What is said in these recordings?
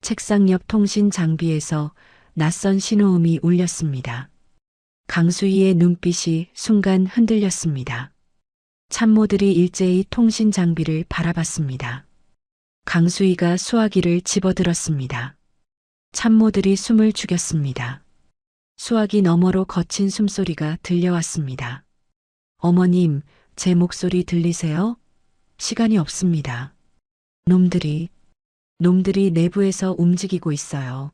책상 옆 통신 장비에서 낯선 신호음이 울렸습니다. 강수희의 눈빛이 순간 흔들렸습니다. 참모들이 일제히 통신 장비를 바라봤습니다. 강수희가 수화기를 집어들었습니다. 참모들이 숨을 죽였습니다. 수화기 너머로 거친 숨소리가 들려왔습니다. 어머님, 제 목소리 들리세요? 시간이 없습니다. 놈들이 내부에서 움직이고 있어요.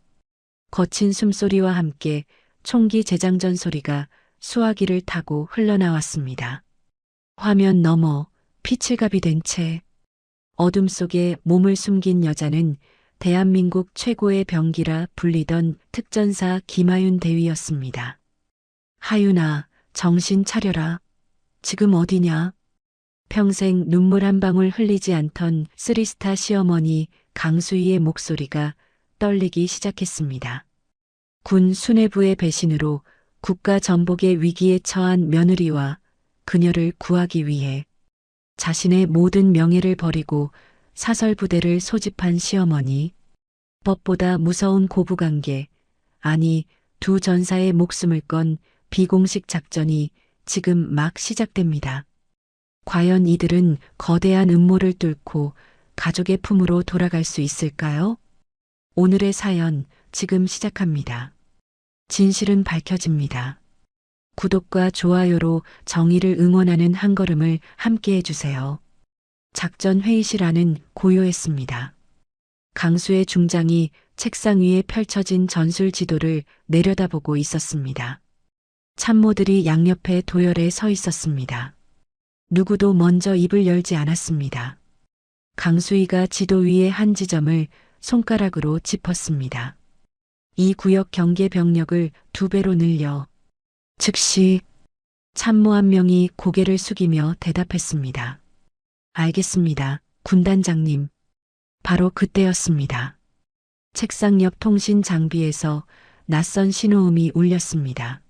거친 숨소리와 함께 총기 재장전 소리가 수화기를 타고 흘러나왔습니다. 화면 너머 피칠갑이 된 채 어둠 속에 몸을 숨긴 여자는 대한민국 최고의 병기라 불리던 특전사 김하윤 대위였습니다. 하윤아, 정신 차려라. 지금 어디냐? 평생 눈물 한 방울 흘리지 않던 쓰리스타 시어머니 강수희의 목소리가 떨리기 시작했습니다. 군 수뇌부의 배신으로 국가 전복의 위기에 처한 며느리와 그녀를 구하기 위해 자신의 모든 명예를 버리고 사설부대를 소집한 시어머니, 법보다 무서운 고부관계, 아니 두 전사의 목숨을 건 비공식 작전이 지금 막 시작됩니다. 과연 이들은 거대한 음모를 뚫고 가족의 품으로 돌아갈 수 있을까요? 오늘의 사연 지금 시작합니다. 진실은 밝혀집니다. 구독과 좋아요로 정의를 응원하는 한 걸음을 함께 해주세요. 작전 회의실 안은 고요했습니다. 강수의 중장이 책상 위에 펼쳐진 전술 지도를 내려다보고 있었습니다. 참모들이 양옆에 도열해 서 있었습니다. 누구도 먼저 입을 열지 않았습니다. 강수희가 지도 위의 한 지점을 손가락으로 짚었습니다. 이 구역 경계 병력을 2배로 늘려. 즉시 참모 한 명이 고개를 숙이며 대답했습니다. 알겠습니다, 군단장님. 바로 그때였습니다. 책상 옆 통신 장비에서 낯선 신호음이 울렸습니다.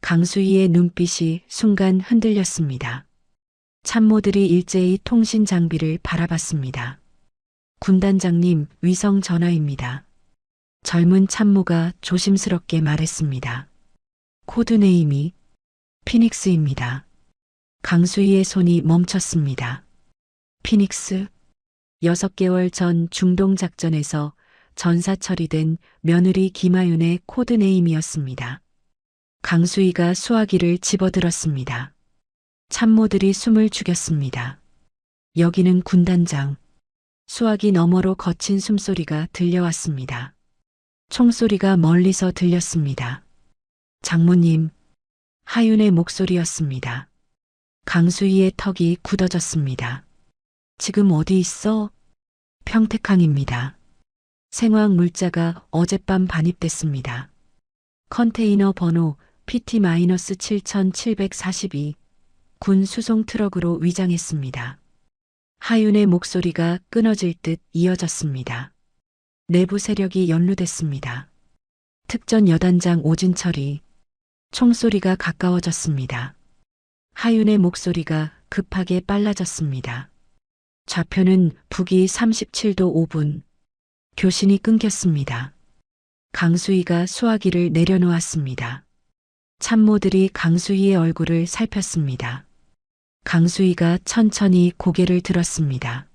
강수희의 눈빛이 순간 흔들렸습니다. 참모들이 일제히 통신 장비를 바라봤습니다. 군단장님, 위성 전화입니다. 젊은 참모가 조심스럽게 말했습니다. 코드네임이 피닉스입니다. 강수희의 손이 멈췄습니다. 피닉스? 6개월 전 중동작전에서 전사 처리된 며느리 김하윤의 코드네임이었습니다. 강수희가 수화기를 집어들었습니다. 참모들이 숨을 죽였습니다. 여기는 군단장. 수화기 너머로 거친 숨소리가 들려왔습니다. 총소리가 멀리서 들렸습니다. 장모님, 하윤의 목소리였습니다. 강수희의 턱이 굳어졌습니다. 지금 어디 있어? 평택항입니다. 생화학 물자가 어젯밤 반입됐습니다. 컨테이너 번호 PT-7742 군 수송 트럭으로 위장했습니다. 하윤의 목소리가 끊어질 듯 이어졌습니다. 내부 세력이 연루됐습니다. 특전 여단장 오진철이. 총소리가 가까워졌습니다. 하윤의 목소리가 급하게 빨라졌습니다. 좌표는 북위 37도 5분. 교신이 끊겼습니다. 강수희가 수화기를 내려놓았습니다. 참모들이 강수희의 얼굴을 살폈습니다. 강수희가 천천히 고개를 들었습니다.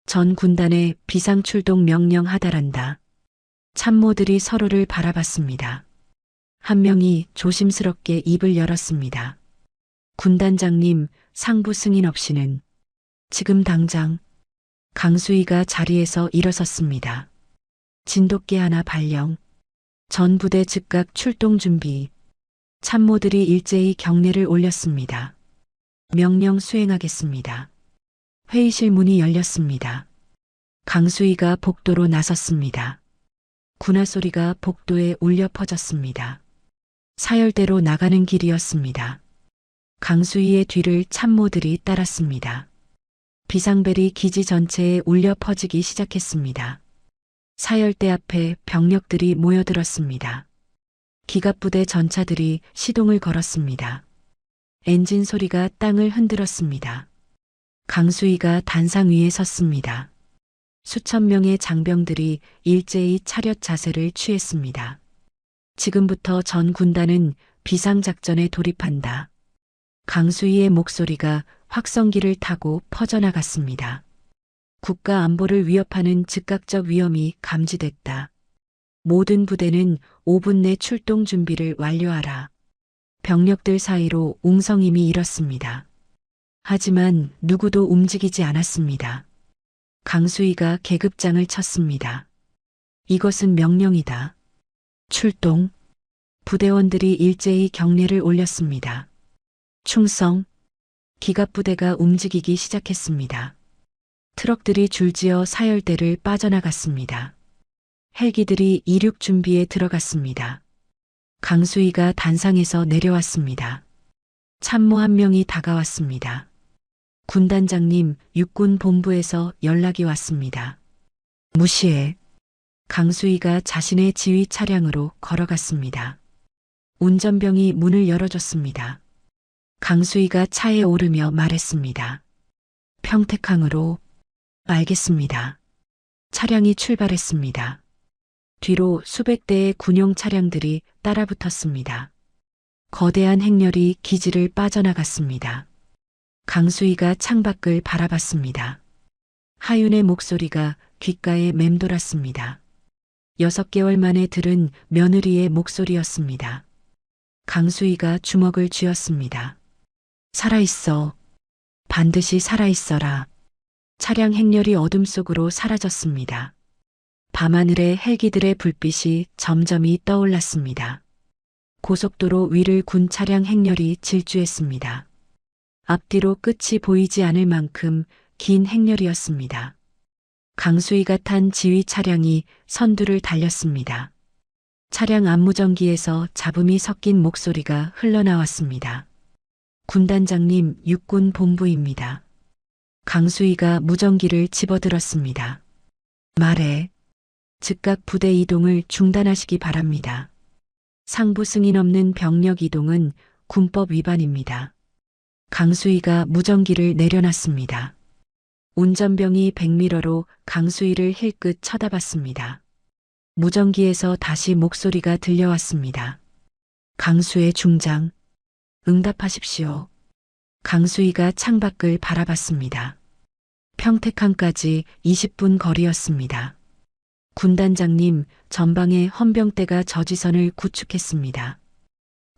전 군단에 비상출동 명령 하달한다. 참모들이 서로를 바라봤습니다. 한 명이 조심스럽게 입을 열었습니다. 군단장님, 상부 승인 없이는. 지금 당장. 강수희가 자리에서 일어섰습니다. 진돗개 하나 발령. 전 부대 즉각 출동 준비. 참모들이 일제히 경례를 올렸습니다. 명령 수행하겠습니다. 회의실 문이 열렸습니다. 강수희가 복도로 나섰습니다. 군화 소리가 복도에 울려 퍼졌습니다. 사열대로 나가는 길이었습니다. 강수희의 뒤를 참모들이 따랐습니다. 비상벨이 기지 전체에 울려 퍼지기 시작했습니다. 사열대 앞에 병력들이 모여들었습니다. 기갑부대 전차들이 시동을 걸었습니다. 엔진 소리가 땅을 흔들었습니다. 강수희가 단상 위에 섰습니다. 수천 명의 장병들이 일제히 차렷 자세를 취했습니다. 지금부터 전 군단은 비상작전에 돌입한다. 강수희의 목소리가 확성기를 타고 퍼져나갔습니다. 국가 안보를 위협하는 즉각적 위험이 감지됐다. 모든 부대는 5분 내 출동 준비를 완료하라. 병력들 사이로 웅성임이 일었습니다. 하지만 누구도 움직이지 않았습니다. 강수희가 계급장을 쳤습니다. 이것은 명령이다. 출동. 부대원들이 일제히 경례를 올렸습니다. 충성. 기갑부대가 움직이기 시작했습니다. 트럭들이 줄지어 사열대를 빠져나갔습니다. 헬기들이 이륙 준비에 들어갔습니다. 강수희가 단상에서 내려왔습니다. 참모 한 명이 다가왔습니다. 군단장님, 육군 본부에서 연락이 왔습니다. 무시해. 강수희가 자신의 지휘 차량으로 걸어갔습니다. 운전병이 문을 열어줬습니다. 강수희가 차에 오르며 말했습니다. 평택항으로. 알겠습니다. 차량이 출발했습니다. 뒤로 수백 대의 군용 차량들이 따라붙었습니다. 거대한 행렬이 기지를 빠져나갔습니다. 강수희가 창밖을 바라봤습니다. 하윤의 목소리가 귓가에 맴돌았습니다. 6개월 만에 들은 며느리의 목소리였습니다. 강수희가 주먹을 쥐었습니다. 살아있어. 반드시 살아있어라. 차량 행렬이 어둠 속으로 사라졌습니다. 밤하늘에 헬기들의 불빛이 점점이 떠올랐습니다. 고속도로 위를 군 차량 행렬이 질주했습니다. 앞뒤로 끝이 보이지 않을 만큼 긴 행렬이었습니다. 강수희가 탄 지휘 차량이 선두를 달렸습니다. 차량 안무전기에서 잡음이 섞인 목소리가 흘러나왔습니다. 군단장님, 육군 본부입니다. 강수희가 무전기를 집어들었습니다. 말해. 즉각 부대 이동을 중단하시기 바랍니다. 상부 승인 없는 병력 이동은 군법 위반입니다. 강수희가 무전기를 내려놨습니다. 운전병이 백미러로 강수희를 힐끗 쳐다봤습니다. 무전기에서 다시 목소리가 들려왔습니다. 강수의 중장. 응답하십시오. 강수희가 창밖을 바라봤습니다. 평택항까지 20분 거리였습니다. 군단장님, 전방에 헌병대가 저지선을 구축했습니다.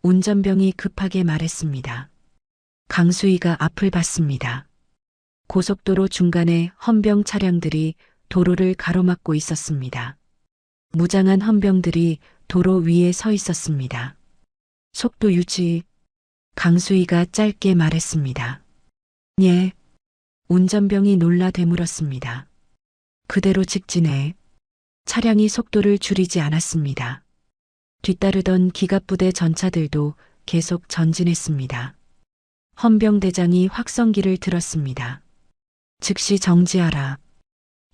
운전병이 급하게 말했습니다. 강수희가 앞을 봤습니다. 고속도로 중간에 헌병 차량들이 도로를 가로막고 있었습니다. 무장한 헌병들이 도로 위에 서 있었습니다. 속도 유지. 강수희가 짧게 말했습니다. 예. 운전병이 놀라 되물었습니다. 그대로 직진해. 차량이 속도를 줄이지 않았습니다. 뒤따르던 기갑부대 전차들도 계속 전진했습니다. 헌병대장이 확성기를 들었습니다. 즉시 정지하라.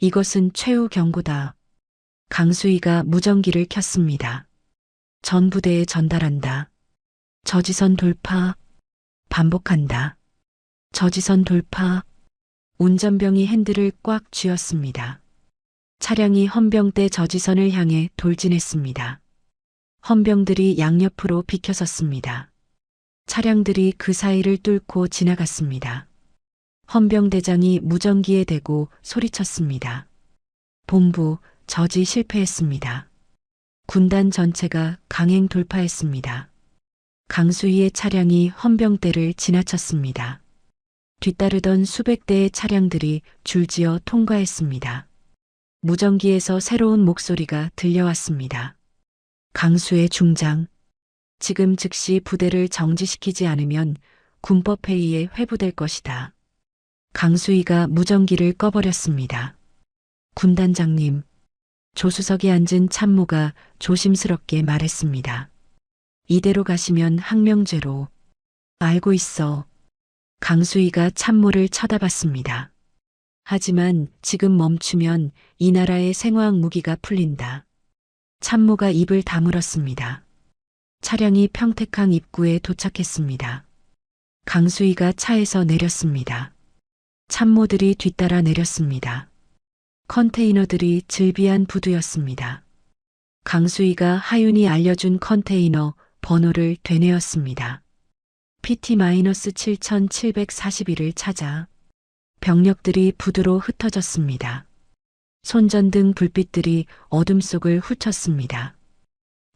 이것은 최후 경고다. 강수희가 무전기를 켰습니다. 전 부대에 전달한다. 저지선 돌파. 반복한다. 저지선 돌파. 운전병이 핸들을 꽉 쥐었습니다. 차량이 헌병대 저지선을 향해 돌진했습니다. 헌병들이 양옆으로 비켜섰습니다. 차량들이 그 사이를 뚫고 지나갔습니다. 헌병대장이 무전기에 대고 소리쳤습니다. 본부, 저지 실패했습니다. 군단 전체가 강행 돌파했습니다. 강수희의 차량이 헌병대를 지나쳤습니다. 뒤따르던 수백 대의 차량들이 줄지어 통과했습니다. 무전기에서 새로운 목소리가 들려왔습니다. 강수의 중장. 지금 즉시 부대를 정지시키지 않으면 군법회의에 회부될 것이다. 강수희가 무전기를 꺼버렸습니다. 군단장님. 조수석에 앉은 참모가 조심스럽게 말했습니다. 이대로 가시면 항명죄로. 알고 있어. 강수희가 참모를 쳐다봤습니다. 하지만 지금 멈추면 이 나라의 생화학 무기가 풀린다. 참모가 입을 다물었습니다. 차량이 평택항 입구에 도착했습니다. 강수희가 차에서 내렸습니다. 참모들이 뒤따라 내렸습니다. 컨테이너들이 즐비한 부두였습니다. 강수희가 하윤이 알려준 컨테이너 번호를 되뇌었습니다. PT-7741을 찾아 병력들이 부두로 흩어졌습니다. 손전등 불빛들이 어둠 속을 훑었습니다.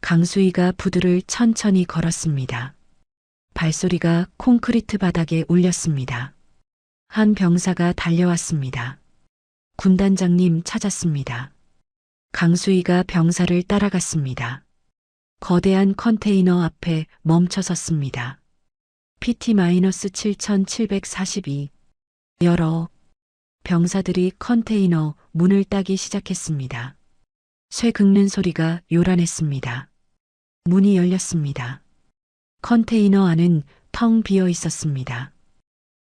강수희가 부두를 천천히 걸었습니다. 발소리가 콘크리트 바닥에 울렸습니다. 한 병사가 달려왔습니다. 군단장님 찾았습니다. 강수희가 병사를 따라갔습니다. 거대한 컨테이너 앞에 멈춰섰습니다. PT-7742 열어. 병사들이 컨테이너 문을 따기 시작했습니다. 쇠 긁는 소리가 요란했습니다. 문이 열렸습니다. 컨테이너 안은 텅 비어 있었습니다.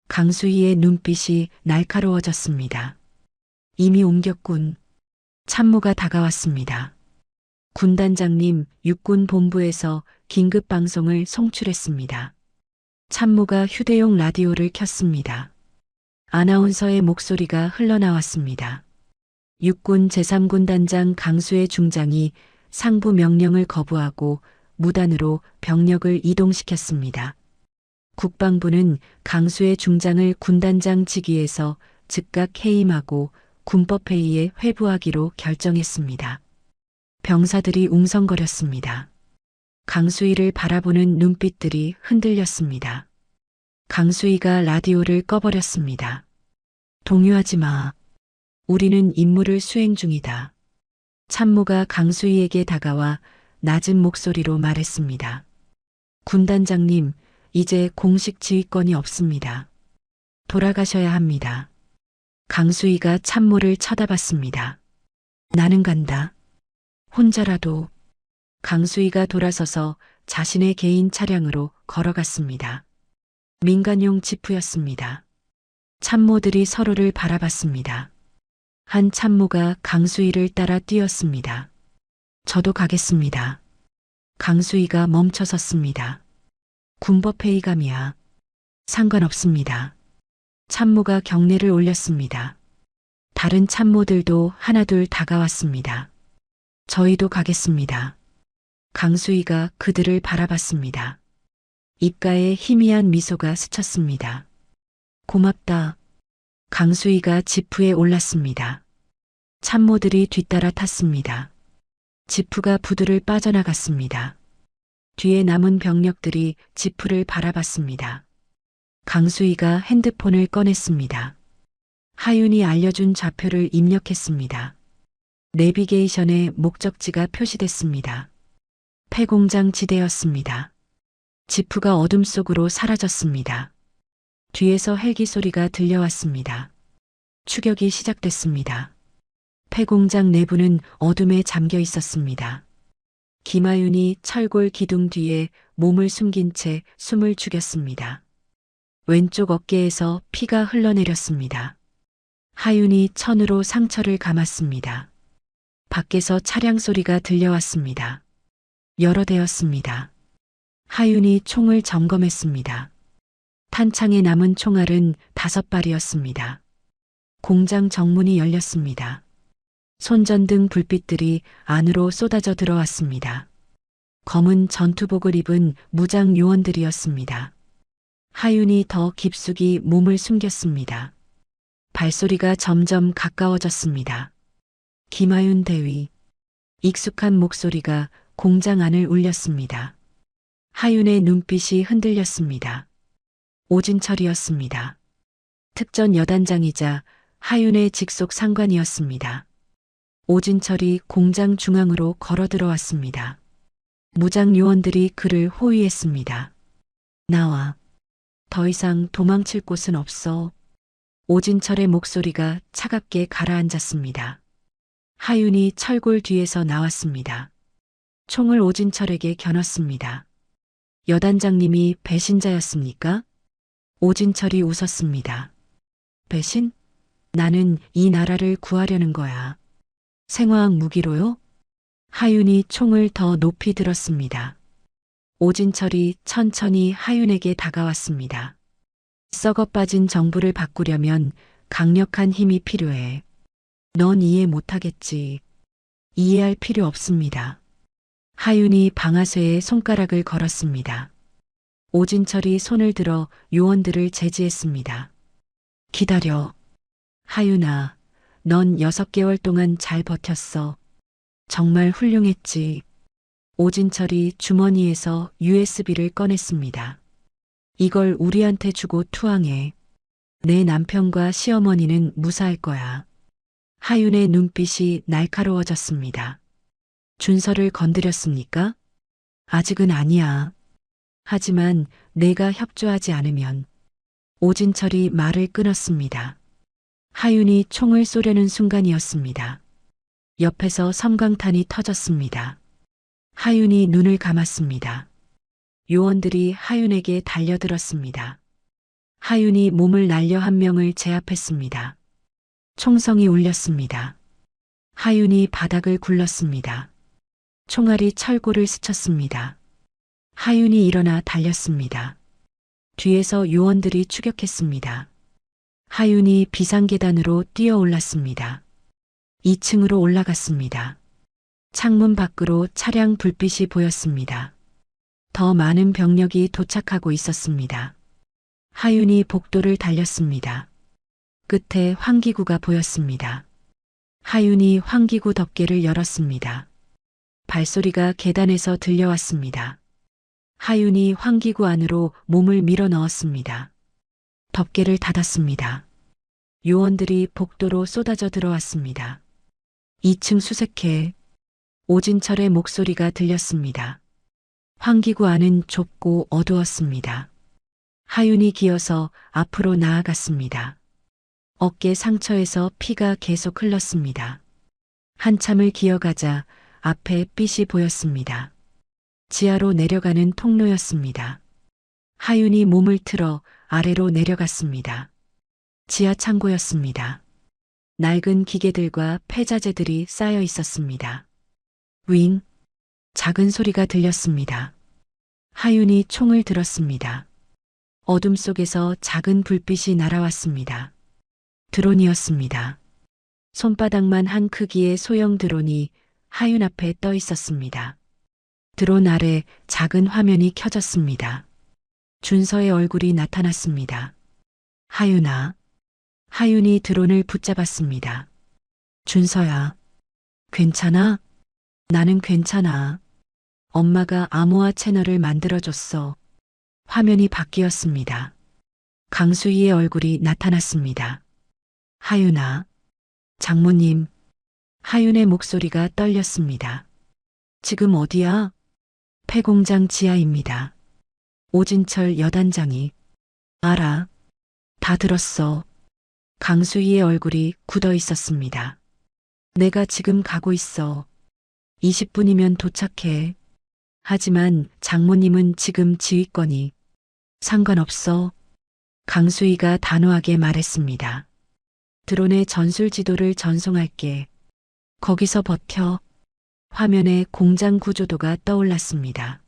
강수희의 눈빛이 날카로워졌습니다. 이미 옮겼군. 참모가 다가왔습니다. 군단장님, 육군 본부에서 긴급 방송을 송출했습니다. 참모가 휴대용 라디오를 켰습니다. 아나운서의 목소리가 흘러나왔습니다. 육군 제3군단장 강수의 중장이 상부 명령을 거부하고 무단으로 병력을 이동시켰습니다. 국방부는 강수의 중장을 군단장 직위에서 즉각 해임하고 군법회의에 회부하기로 결정했습니다. 병사들이 웅성거렸습니다. 강수희를 바라보는 눈빛들이 흔들렸습니다. 강수희가 라디오를 꺼버렸습니다. 동요하지 마. 우리는 임무를 수행 중이다. 참모가 강수희에게 다가와 낮은 목소리로 말했습니다. 군단장님, 이제 공식 지휘권이 없습니다. 돌아가셔야 합니다. 강수희가 참모를 쳐다봤습니다. 나는 간다. 혼자라도. 강수희가 돌아서서 자신의 개인 차량으로 걸어갔습니다. 민간용 지프였습니다. 참모들이 서로를 바라봤습니다. 한 참모가 강수희를 따라 뛰었습니다. 저도 가겠습니다. 강수희가 멈춰섰습니다. 군법회의감이야. 상관없습니다. 참모가 경례를 올렸습니다. 다른 참모들도 하나둘 다가왔습니다. 저희도 가겠습니다. 강수희가 그들을 바라봤습니다. 입가에 희미한 미소가 스쳤습니다. 고맙다. 강수희가 지프에 올랐습니다. 참모들이 뒤따라 탔습니다. 지프가 부두를 빠져나갔습니다. 뒤에 남은 병력들이 지프를 바라봤습니다. 강수희가 핸드폰을 꺼냈습니다. 하윤이 알려준 좌표를 입력했습니다. 내비게이션에 목적지가 표시됐습니다. 폐공장 지대였습니다. 지프가 어둠 속으로 사라졌습니다. 뒤에서 헬기 소리가 들려왔습니다. 추격이 시작됐습니다. 폐공장 내부는 어둠에 잠겨 있었습니다. 김하윤이 철골 기둥 뒤에 몸을 숨긴 채 숨을 죽였습니다. 왼쪽 어깨에서 피가 흘러내렸습니다. 하윤이 천으로 상처를 감았습니다. 밖에서 차량 소리가 들려왔습니다. 여러 대였습니다. 하윤이 총을 점검했습니다. 탄창에 남은 총알은 5발이었습니다. 공장 정문이 열렸습니다. 손전등 불빛들이 안으로 쏟아져 들어왔습니다. 검은 전투복을 입은 무장 요원들이었습니다. 하윤이 더 깊숙이 몸을 숨겼습니다. 발소리가 점점 가까워졌습니다. 김하윤 대위. 익숙한 목소리가 공장 안을 울렸습니다. 하윤의 눈빛이 흔들렸습니다. 오진철이었습니다. 특전 여단장이자 하윤의 직속 상관이었습니다. 오진철이 공장 중앙으로 걸어 들어왔습니다. 무장 요원들이 그를 호위했습니다. 나와. 더 이상 도망칠 곳은 없어. 오진철의 목소리가 차갑게 가라앉았습니다. 하윤이 철골 뒤에서 나왔습니다. 총을 오진철에게 겨눴습니다. 여단장님이 배신자였습니까? 오진철이 웃었습니다. 배신? 나는 이 나라를 구하려는 거야. 생화학 무기로요? 하윤이 총을 더 높이 들었습니다. 오진철이 천천히 하윤에게 다가왔습니다. 썩어 빠진 정부를 바꾸려면 강력한 힘이 필요해. 넌 이해 못하겠지. 이해할 필요 없습니다. 하윤이 방아쇠에 손가락을 걸었습니다. 오진철이 손을 들어 요원들을 제지했습니다. 기다려. 하윤아, 넌 6개월 동안 잘 버텼어. 정말 훌륭했지. 오진철이 주머니에서 USB를 꺼냈습니다. 이걸 우리한테 주고 투항해. 내 남편과 시어머니는 무사할 거야. 하윤의 눈빛이 날카로워졌습니다. 준서를 건드렸습니까? 아직은 아니야. 하지만 내가 협조하지 않으면. 오진철이 말을 끊었습니다. 하윤이 총을 쏘려는 순간이었습니다. 옆에서 섬광탄이 터졌습니다. 하윤이 눈을 감았습니다. 요원들이 하윤에게 달려들었습니다. 하윤이 몸을 날려 한 명을 제압했습니다. 총성이 울렸습니다. 하윤이 바닥을 굴렀습니다. 총알이 철골을 스쳤습니다. 하윤이 일어나 달렸습니다. 뒤에서 요원들이 추격했습니다. 하윤이 비상계단으로 뛰어 올랐습니다. 2층으로 올라갔습니다. 창문 밖으로 차량 불빛이 보였습니다. 더 많은 병력이 도착하고 있었습니다. 하윤이 복도를 달렸습니다. 끝에 환기구가 보였습니다. 하윤이 환기구 덮개를 열었습니다. 발소리가 계단에서 들려왔습니다. 하윤이 환기구 안으로 몸을 밀어 넣었습니다. 덮개를 닫았습니다. 요원들이 복도로 쏟아져 들어왔습니다. 2층 수색해. 오진철의 목소리가 들렸습니다. 환기구 안은 좁고 어두웠습니다. 하윤이 기어서 앞으로 나아갔습니다. 어깨 상처에서 피가 계속 흘렀습니다. 한참을 기어가자 앞에 빛이 보였습니다. 지하로 내려가는 통로였습니다. 하윤이 몸을 틀어 아래로 내려갔습니다. 지하 창고였습니다. 낡은 기계들과 폐자재들이 쌓여 있었습니다. 윙! 작은 소리가 들렸습니다. 하윤이 총을 들었습니다. 어둠 속에서 작은 불빛이 날아왔습니다. 드론이었습니다. 손바닥만 한 크기의 소형 드론이 하윤 앞에 떠 있었습니다. 드론 아래 작은 화면이 켜졌습니다. 준서의 얼굴이 나타났습니다. 하윤아. 하윤이 드론을 붙잡았습니다. 준서야. 괜찮아? 나는 괜찮아. 엄마가 암호화 채널을 만들어줬어. 화면이 바뀌었습니다. 강수희의 얼굴이 나타났습니다. 하윤아. 장모님. 하윤의 목소리가 떨렸습니다. 지금 어디야? 폐공장 지하입니다. 오진철 여단장이. 알아. 다 들었어. 강수희의 얼굴이 굳어 있었습니다. 내가 지금 가고 있어. 20분이면 도착해. 하지만 장모님은 지금 지휘권이. 상관없어. 강수희가 단호하게 말했습니다. 드론의 전술 지도를 전송할게. 거기서 버텨. 화면에 공장 구조도가 떠올랐습니다.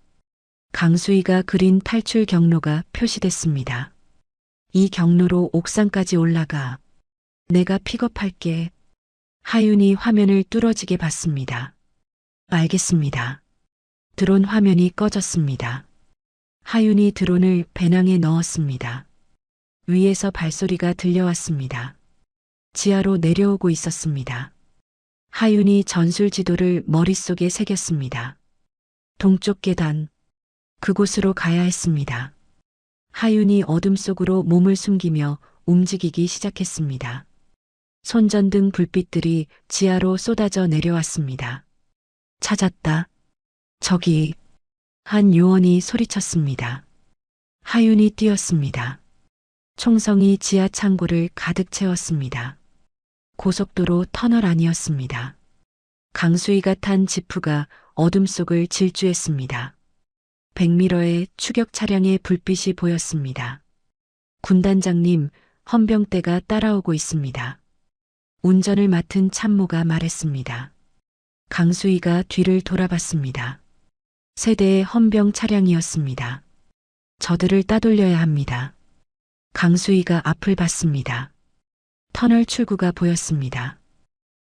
강수희가 그린 탈출 경로가 표시됐습니다. 이 경로로 옥상까지 올라가. 내가 픽업할게. 하윤이 화면을 뚫어지게 봤습니다. 알겠습니다. 드론 화면이 꺼졌습니다. 하윤이 드론을 배낭에 넣었습니다. 위에서 발소리가 들려왔습니다. 지하로 내려오고 있었습니다. 하윤이 전술 지도를 머릿속에 새겼습니다. 동쪽 계단. 그곳으로 가야 했습니다. 하윤이 어둠 속으로 몸을 숨기며 움직이기 시작했습니다. 손전등 불빛들이 지하로 쏟아져 내려왔습니다. 찾았다. 저기. 한 요원이 소리쳤습니다. 하윤이 뛰었습니다. 총성이 지하 창고를 가득 채웠습니다. 고속도로 터널 안이었습니다. 강수희가 탄 지프가 어둠 속을 질주했습니다. 100m의 추격 차량의 불빛이 보였습니다. 군단장님, 헌병대가 따라오고 있습니다. 운전을 맡은 참모가 말했습니다. 강수희가 뒤를 돌아봤습니다. 세 대의 헌병 차량이었습니다. 저들을 따돌려야 합니다. 강수희가 앞을 봤습니다. 터널 출구가 보였습니다.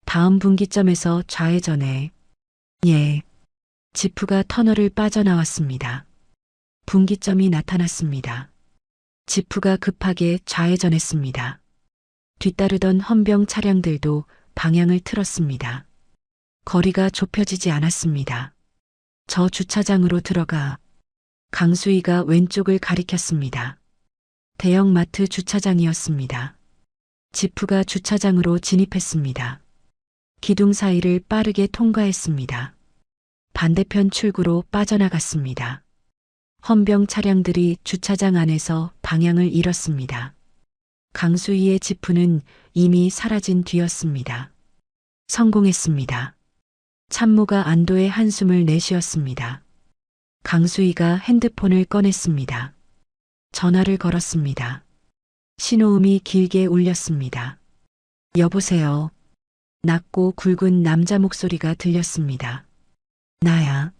다음 분기점에서 좌회전해. 예. 지프가 터널을 빠져나왔습니다. 분기점이 나타났습니다. 지프가 급하게 좌회전했습니다. 뒤따르던 헌병 차량들도 방향을 틀었습니다. 거리가 좁혀지지 않았습니다. 저 주차장으로 들어가. 강수희가 왼쪽을 가리켰습니다. 대형마트 주차장이었습니다. 지프가 주차장으로 진입했습니다. 기둥 사이를 빠르게 통과했습니다. 반대편 출구로 빠져나갔습니다. 헌병 차량들이 주차장 안에서 방향을 잃었습니다. 강수희의 지프는 이미 사라진 뒤였습니다. 성공했습니다. 참모가 안도의 한숨을 내쉬었습니다. 강수희가 핸드폰을 꺼냈습니다. 전화를 걸었습니다. 신호음이 길게 울렸습니다. 여보세요. 낮고 굵은 남자 목소리가 들렸습니다. 나야.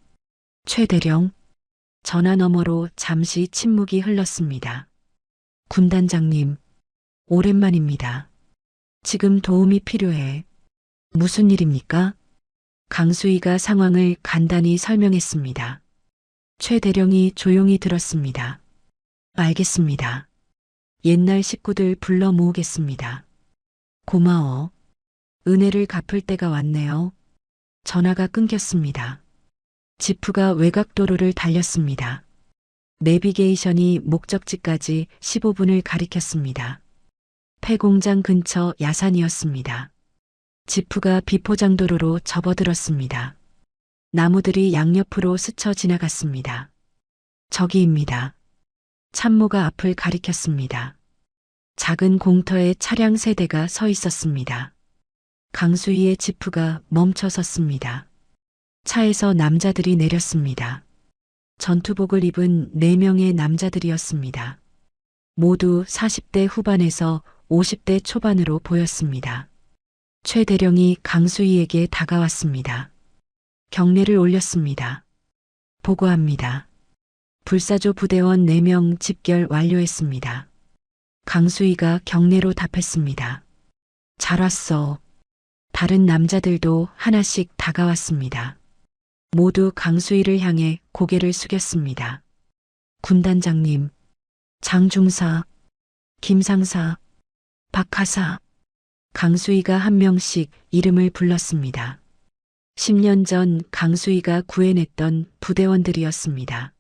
최대령. 전화 너머로 잠시 침묵이 흘렀습니다. 군단장님, 오랜만입니다. 지금 도움이 필요해. 무슨 일입니까? 강수희가 상황을 간단히 설명했습니다. 최대령이 조용히 들었습니다. 알겠습니다. 옛날 식구들 불러 모으겠습니다. 고마워. 은혜를 갚을 때가 왔네요. 전화가 끊겼습니다. 지프가 외곽도로를 달렸습니다. 내비게이션이 목적지까지 15분을 가리켰습니다. 폐공장 근처 야산이었습니다. 지프가 비포장도로로 접어들었습니다. 나무들이 양옆으로 스쳐 지나갔습니다. 저기입니다. 참모가 앞을 가리켰습니다. 작은 공터에 차량 세 대가 서 있었습니다. 강수희의 지프가 멈춰 섰습니다. 차에서 남자들이 내렸습니다. 전투복을 입은 4명의 남자들이었습니다. 모두 40대 후반에서 50대 초반으로 보였습니다. 최 대령이 강수희에게 다가왔습니다. 경례를 올렸습니다. 보고합니다. 불사조 부대원 4명 집결 완료했습니다. 강수희가 경례로 답했습니다. 잘 왔어. 다른 남자들도 하나씩 다가왔습니다. 모두 강수희를 향해 고개를 숙였습니다. 군단장님, 장중사, 김상사, 박하사, 강수희가 한 명씩 이름을 불렀습니다. 10년 전 강수희가 구해냈던 부대원들이었습니다.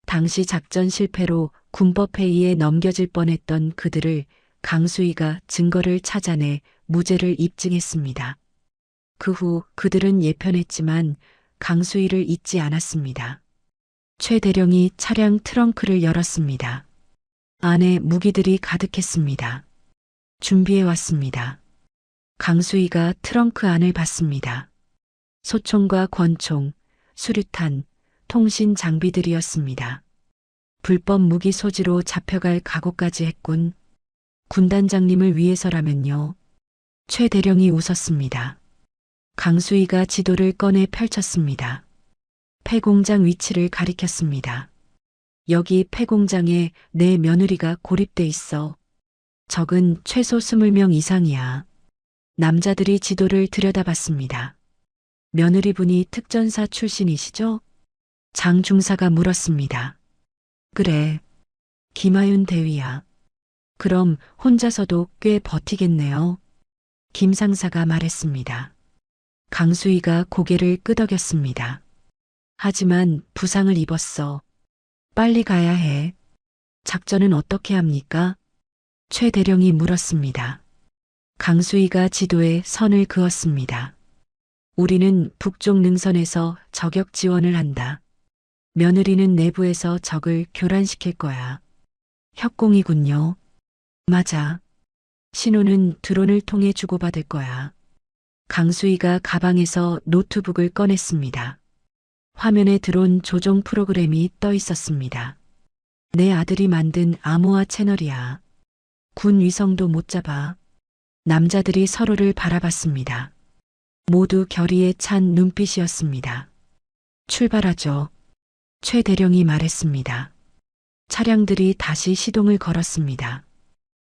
당시 작전 실패로 군법회의에 넘겨질 뻔했던 그들을 강수희가 증거를 찾아내 무죄를 입증했습니다. 그 후 그들은 예편했지만 강수희를 잊지 않았습니다. 최 대령이 차량 트렁크를 열었습니다. 안에 무기들이 가득했습니다. 준비해 왔습니다. 강수희가 트렁크 안을 봤습니다. 소총과 권총, 수류탄, 통신 장비들이었습니다. 불법 무기 소지로 잡혀갈 각오까지 했군. 군단장님을 위해서라면요. 최 대령이 웃었습니다. 강수희가 지도를 꺼내 펼쳤습니다. 폐공장 위치를 가리켰습니다. 여기 폐공장에 내 며느리가 고립돼 있어. 적은 최소 20명 이상이야. 남자들이 지도를 들여다봤습니다. 며느리분이 특전사 출신이시죠? 장 중사가 물었습니다. 그래. 김하윤 대위야. 그럼 혼자서도 꽤 버티겠네요. 김 상사가 말했습니다. 강수희가 고개를 끄덕였습니다. 하지만 부상을 입었어. 빨리 가야 해. 작전은 어떻게 합니까? 최 대령이 물었습니다. 강수희가 지도에 선을 그었습니다. 우리는 북쪽 능선에서 저격 지원을 한다. 며느리는 내부에서 적을 교란시킬 거야. 협공이군요. 맞아. 신호는 드론을 통해 주고받을 거야. 강수희가 가방에서 노트북을 꺼냈습니다. 화면에 드론 조종 프로그램이 떠 있었습니다. 내 아들이 만든 암호화 채널이야. 군 위성도 못 잡아. 남자들이 서로를 바라봤습니다. 모두 결의에 찬 눈빛이었습니다. 출발하죠. 최 대령이 말했습니다. 차량들이 다시 시동을 걸었습니다.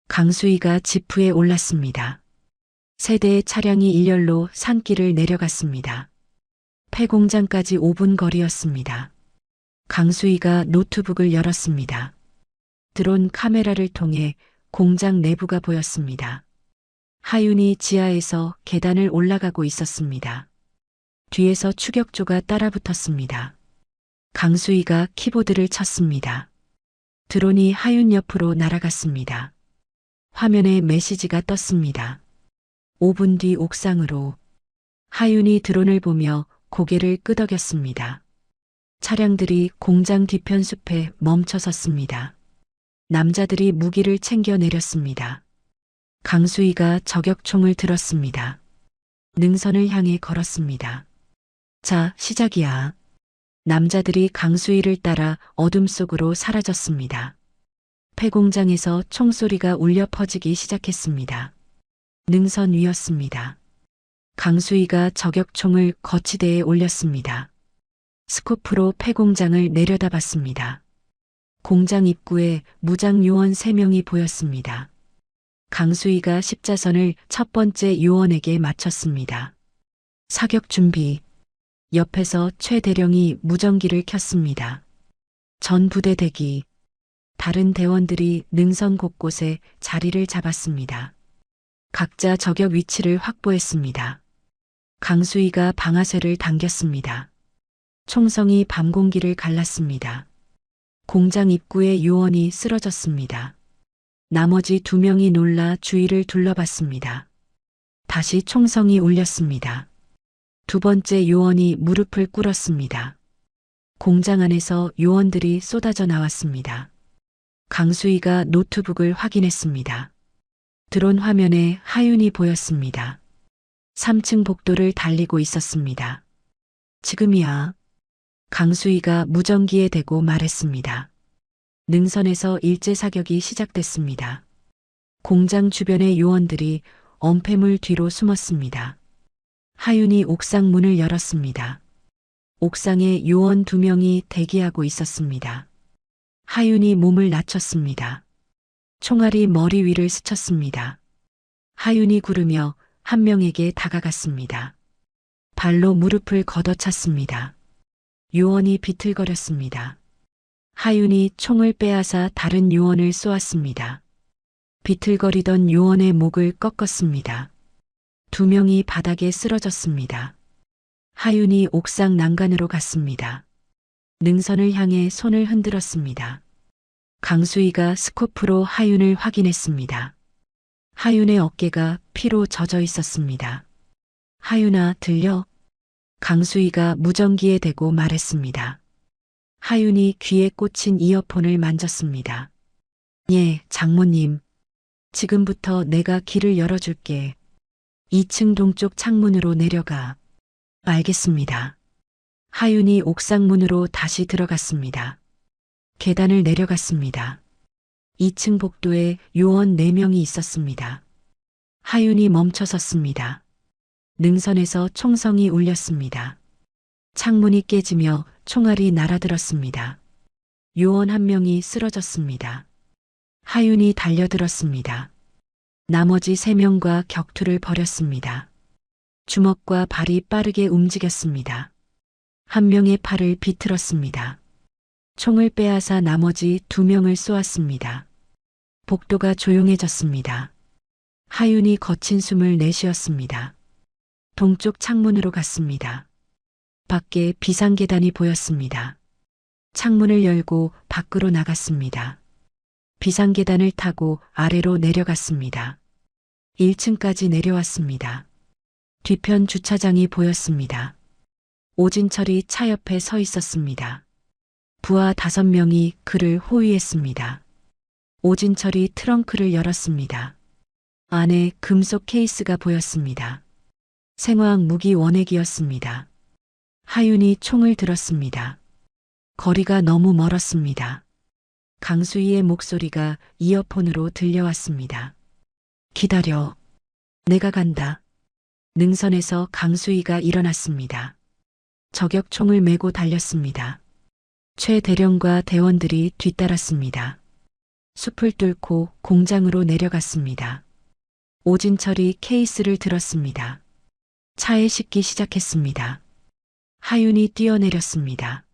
강수희가 지프에 올랐습니다. 세 대의 차량이 일렬로 산길을 내려갔습니다. 폐공장까지 5분 거리였습니다. 강수희가 노트북을 열었습니다. 드론 카메라를 통해 공장 내부가 보였습니다. 하윤이 지하에서 계단을 올라가고 있었습니다. 뒤에서 추격조가 따라붙었습니다. 강수희가 키보드를 쳤습니다. 드론이 하윤 옆으로 날아갔습니다. 화면에 메시지가 떴습니다. 5분 뒤 옥상으로. 하윤이 드론을 보며 고개를 끄덕였습니다. 차량들이 공장 뒤편 숲에 멈춰 섰습니다. 남자들이 무기를 챙겨 내렸습니다. 강수희가 저격총을 들었습니다. 능선을 향해 걸었습니다. 자, 시작이야. 남자들이 강수희를 따라 어둠 속으로 사라졌습니다. 폐공장에서 총소리가 울려 퍼지기 시작했습니다. 능선 위였습니다. 강수희가 저격총을 거치대에 올렸습니다. 스코프로 폐공장을 내려다봤습니다. 공장 입구에 무장 요원 3명이 보였습니다. 강수희가 십자선을 첫 번째 요원에게 맞췄습니다. 사격 준비. 옆에서 최 대령이 무전기를 켰습니다. 전 부대 대기. 다른 대원들이 능선 곳곳에 자리를 잡았습니다. 각자 저격 위치를 확보했습니다. 강수희가 방아쇠를 당겼습니다. 총성이 밤 공기를 갈랐습니다. 공장 입구에 요원이 쓰러졌습니다. 나머지 2명이 놀라 주위를 둘러봤습니다. 다시 총성이 울렸습니다. 두 번째 요원이 무릎을 꿇었습니다. 공장 안에서 요원들이 쏟아져 나왔습니다. 강수희가 노트북을 확인했습니다. 드론 화면에 하윤이 보였습니다. 3층 복도를 달리고 있었습니다. 지금이야. 강수희가 무전기에 대고 말했습니다. 능선에서 일제 사격이 시작됐습니다. 공장 주변의 요원들이 엄폐물 뒤로 숨었습니다. 하윤이 옥상 문을 열었습니다. 옥상에 요원 2명이 대기하고 있었습니다. 하윤이 몸을 낮췄습니다. 총알이 머리 위를 스쳤습니다. 하윤이 구르며 한 명에게 다가갔습니다. 발로 무릎을 걷어찼습니다. 요원이 비틀거렸습니다. 하윤이 총을 빼앗아 다른 요원을 쏘았습니다. 비틀거리던 요원의 목을 꺾었습니다. 2명이 바닥에 쓰러졌습니다. 하윤이 옥상 난간으로 갔습니다. 능선을 향해 손을 흔들었습니다. 강수희가 스코프로 하윤을 확인했습니다. 하윤의 어깨가 피로 젖어 있었습니다. 하윤아, 들려? 강수희가 무전기에 대고 말했습니다. 하윤이 귀에 꽂힌 이어폰을 만졌습니다. 예, 장모님. 지금부터 내가 길을 열어줄게. 2층 동쪽 창문으로 내려가. 알겠습니다. 하윤이 옥상 문으로 다시 들어갔습니다. 계단을 내려갔습니다. 2층 복도에 요원 4명이 있었습니다. 하윤이 멈춰 섰습니다. 능선에서 총성이 울렸습니다. 창문이 깨지며 총알이 날아들었습니다. 요원 1명이 쓰러졌습니다. 하윤이 달려들었습니다. 나머지 3명과 격투를 벌였습니다. 주먹과 발이 빠르게 움직였습니다. 1명의 팔을 비틀었습니다. 총을 빼앗아 나머지 2명을 쏘았습니다. 복도가 조용해졌습니다. 하윤이 거친 숨을 내쉬었습니다. 동쪽 창문으로 갔습니다. 밖에 비상계단이 보였습니다. 창문을 열고 밖으로 나갔습니다. 비상계단을 타고 아래로 내려갔습니다. 1층까지 내려왔습니다. 뒤편 주차장이 보였습니다. 오진철이 차 옆에 서 있었습니다. 부하 5명이 그를 호위했습니다. 오진철이 트렁크를 열었습니다. 안에 금속 케이스가 보였습니다. 생화학 무기 원액이었습니다. 하윤이 총을 들었습니다. 거리가 너무 멀었습니다. 강수희의 목소리가 이어폰으로 들려왔습니다. 기다려. 내가 간다. 능선에서 강수희가 일어났습니다. 저격총을 메고 달렸습니다. 최 대령과 대원들이 뒤따랐습니다. 숲을 뚫고 공장으로 내려갔습니다. 오진철이 케이스를 들었습니다. 차에 싣기 시작했습니다. 하윤이 뛰어내렸습니다.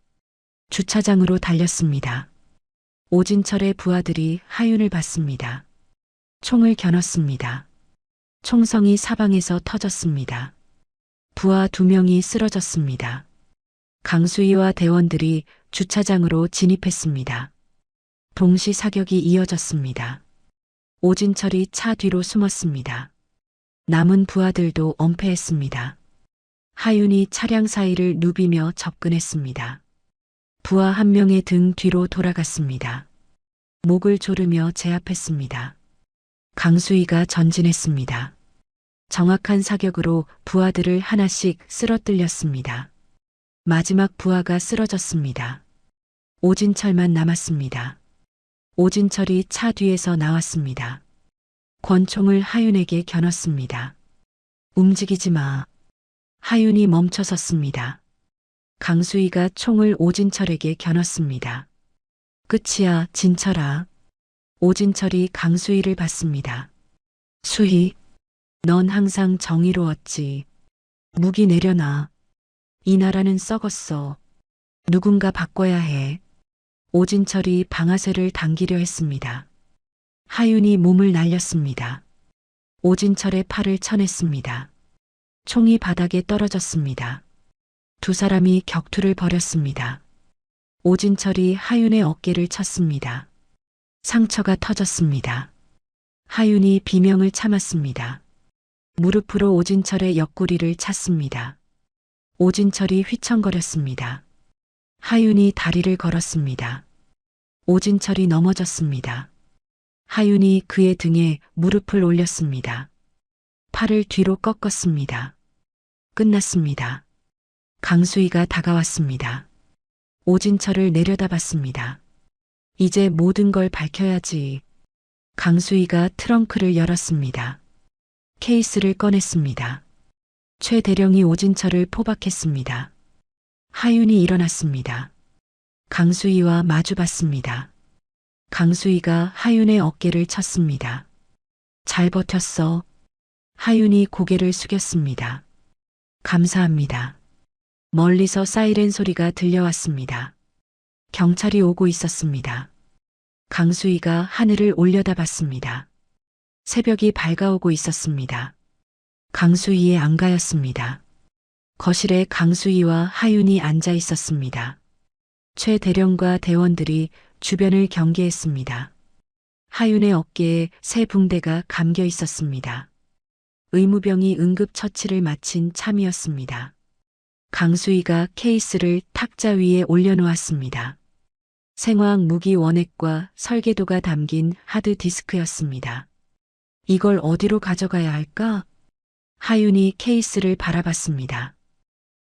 주차장으로 달렸습니다. 오진철의 부하들이 하윤을 봤습니다. 총을 겨눴습니다. 총성이 사방에서 터졌습니다. 부하 2명이 쓰러졌습니다. 강수희와 대원들이 주차장으로 진입했습니다. 동시 사격이 이어졌습니다. 오진철이 차 뒤로 숨었습니다. 남은 부하들도 엄폐했습니다. 하윤이 차량 사이를 누비며 접근했습니다. 부하 1명의 등 뒤로 돌아갔습니다. 목을 조르며 제압했습니다. 강수희가 전진했습니다. 정확한 사격으로 부하들을 하나씩 쓰러뜨렸습니다. 마지막 부하가 쓰러졌습니다. 오진철만 남았습니다. 오진철이 차 뒤에서 나왔습니다. 권총을 하윤에게 겨눴습니다. 움직이지 마. 하윤이 멈춰섰습니다. 강수희가 총을 오진철에게 겨눴습니다. 끝이야, 진철아. 오진철이 강수희를 봤습니다. 수희, 넌 항상 정의로웠지. 무기 내려놔. 이 나라는 썩었어. 누군가 바꿔야 해. 오진철이 방아쇠를 당기려 했습니다. 하윤이 몸을 날렸습니다. 오진철의 팔을 쳐냈습니다. 총이 바닥에 떨어졌습니다. 두 사람이 격투를 벌였습니다. 오진철이 하윤의 어깨를 쳤습니다. 상처가 터졌습니다. 하윤이 비명을 참았습니다. 무릎으로 오진철의 옆구리를 찼습니다. 오진철이 휘청거렸습니다. 하윤이 다리를 걸었습니다. 오진철이 넘어졌습니다. 하윤이 그의 등에 무릎을 올렸습니다. 팔을 뒤로 꺾었습니다. 끝났습니다. 강수희가 다가왔습니다. 오진철을 내려다봤습니다. 이제 모든 걸 밝혀야지. 강수희가 트렁크를 열었습니다. 케이스를 꺼냈습니다. 최 대령이 오진철을 포박했습니다. 하윤이 일어났습니다. 강수희와 마주봤습니다. 강수희가 하윤의 어깨를 쳤습니다. 잘 버텼어. 하윤이 고개를 숙였습니다. 감사합니다. 멀리서 사이렌 소리가 들려왔습니다. 경찰이 오고 있었습니다. 강수희가 하늘을 올려다봤습니다. 새벽이 밝아오고 있었습니다. 강수희의 안가였습니다. 거실에 강수희와 하윤이 앉아 있었습니다. 최 대령과 대원들이 주변을 경계했습니다. 하윤의 어깨에 새 붕대가 감겨 있었습니다. 의무병이 응급처치를 마친 참이었습니다. 강수희가 케이스를 탁자 위에 올려놓았습니다. 생화학 무기 원액과 설계도가 담긴 하드디스크였습니다. 이걸 어디로 가져가야 할까? 하윤이 케이스를 바라봤습니다.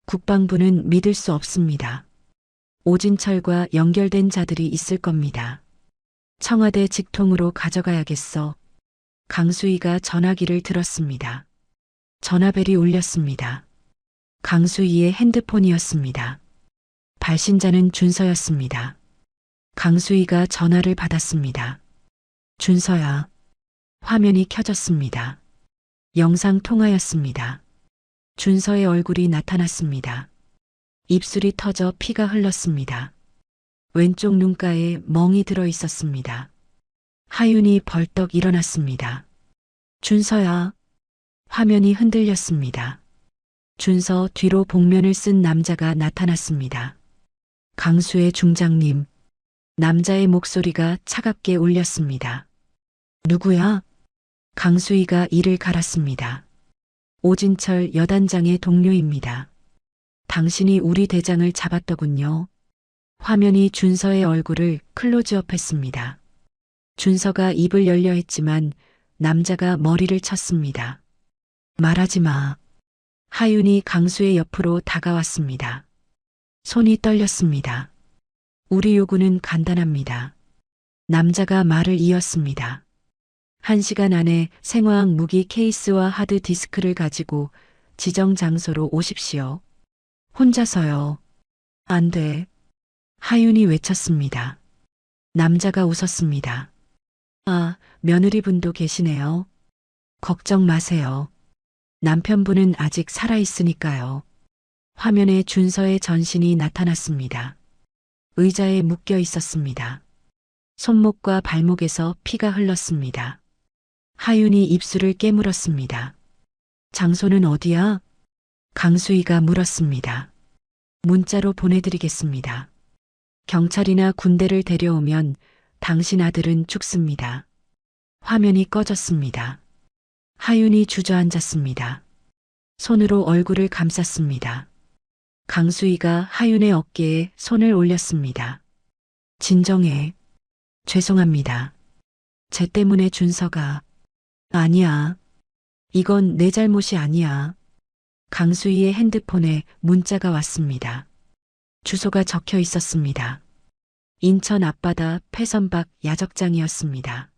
국방부는 믿을 수 없습니다. 오진철과 연결된 자들이 있을 겁니다. 청와대 직통으로 가져가야겠어. 강수희가 전화기를 들었습니다. 전화벨이 울렸습니다. 강수희의 핸드폰이었습니다. 발신자는 준서였습니다. 강수희가 전화를 받았습니다. 준서야. 화면이 켜졌습니다. 영상 통화였습니다. 준서의 얼굴이 나타났습니다. 입술이 터져 피가 흘렀습니다. 왼쪽 눈가에 멍이 들어 있었습니다. 하윤이 벌떡 일어났습니다. 준서야. 화면이 흔들렸습니다. 준서 뒤로 복면을 쓴 남자가 나타났습니다. 강수의 중장님. 남자의 목소리가 차갑게 울렸습니다. 누구야? 강수희가 이를 갈았습니다. 오진철 여단장의 동료입니다. 당신이 우리 대장을 잡았더군요. 화면이 준서의 얼굴을 클로즈업했습니다. 준서가 입을 열려 했지만 남자가 머리를 쳤습니다. 말하지 마. 하윤이 강수의 옆으로 다가왔습니다. 손이 떨렸습니다. 우리 요구는 간단합니다. 남자가 말을 이었습니다. 1시간 안에 생화학 무기 케이스와 하드디스크를 가지고 지정 장소로 오십시오. 혼자서요. 안 돼. 하윤이 외쳤습니다. 남자가 웃었습니다. 아, 며느리분도 계시네요. 걱정 마세요. 남편분은 아직 살아있으니까요. 화면에 준서의 전신이 나타났습니다. 의자에 묶여 있었습니다. 손목과 발목에서 피가 흘렀습니다. 하윤이 입술을 깨물었습니다. 장소는 어디야? 강수희가 물었습니다. 문자로 보내드리겠습니다. 경찰이나 군대를 데려오면 당신 아들은 죽습니다. 화면이 꺼졌습니다. 하윤이 주저앉았습니다. 손으로 얼굴을 감쌌습니다. 강수희가 하윤의 어깨에 손을 올렸습니다. 진정해. 죄송합니다. 쟤 때문에 준서가. 아니야. 이건 내 잘못이 아니야. 강수희의 핸드폰에 문자가 왔습니다. 주소가 적혀 있었습니다. 인천 앞바다 패선박 야적장이었습니다.